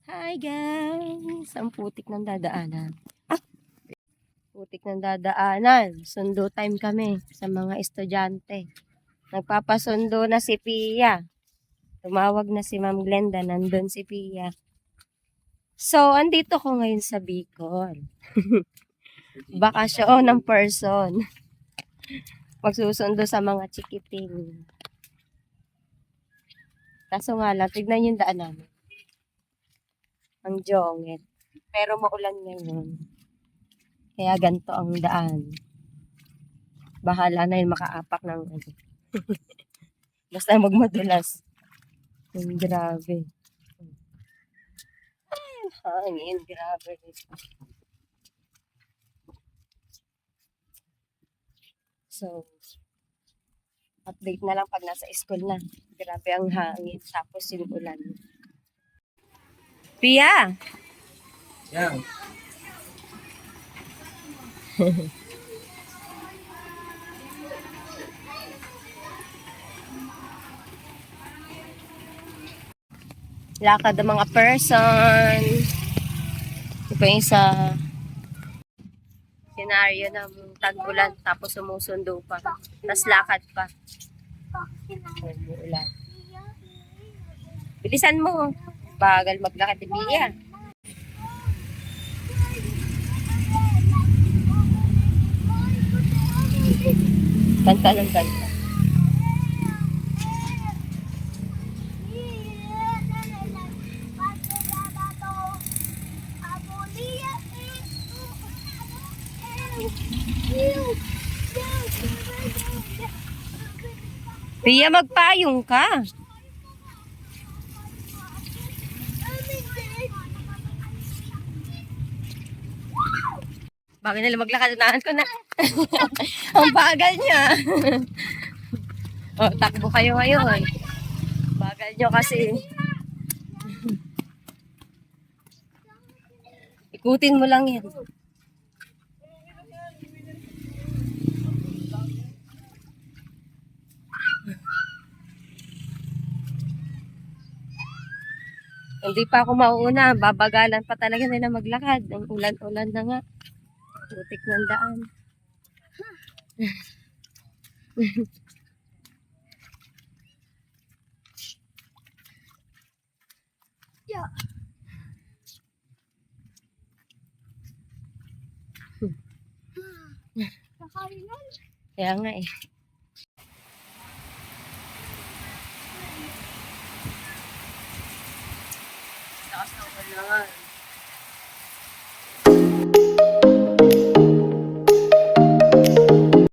Hi guys! Ang putik ng dadaanan. Putik ng dadaanan. Sundo time kami sa mga estudyante. Nagpapasundo na si Pia. Tumawag na si Ma'am Glenda. Nandun si Pia. So, andito ko ngayon sa Bicol. Bakasyon ng person. Magsusundo sa mga chikiting. Kaso nga lang, tignan yung daan namin. Ang jongit. Pero maulan ngayon. Kaya ganito ang daan. Bahala na yun makaapak ng ano. Basta magmadulas. Grabe. Ay, hangin. Grabe. So, update na lang pag nasa school na. Grabe ang hangin. Tapos yung ulan. Pia! Yan. Lakad ang mga person. Ito yung isa senaryo ng tag-ulan tapos sumusundo pa. Tapos lakad pa. Ulan. Bilisan mo. Bagal maglakad ni Pia. Kanta ng kanta. Pia, magpayong ka. Bagay nila maglakad, unahan ko na. Ang bagal niya. Oh, takbo kayo ngayon. Bagal nyo kasi. Ikutin mo lang yan. Hindi pa ako mauuna. Babagalan pa talaga nila maglakad. Ang ulan-ulan na nga. Putik ng daan. Yeah. Kaya nga eh. Taas ng ulan.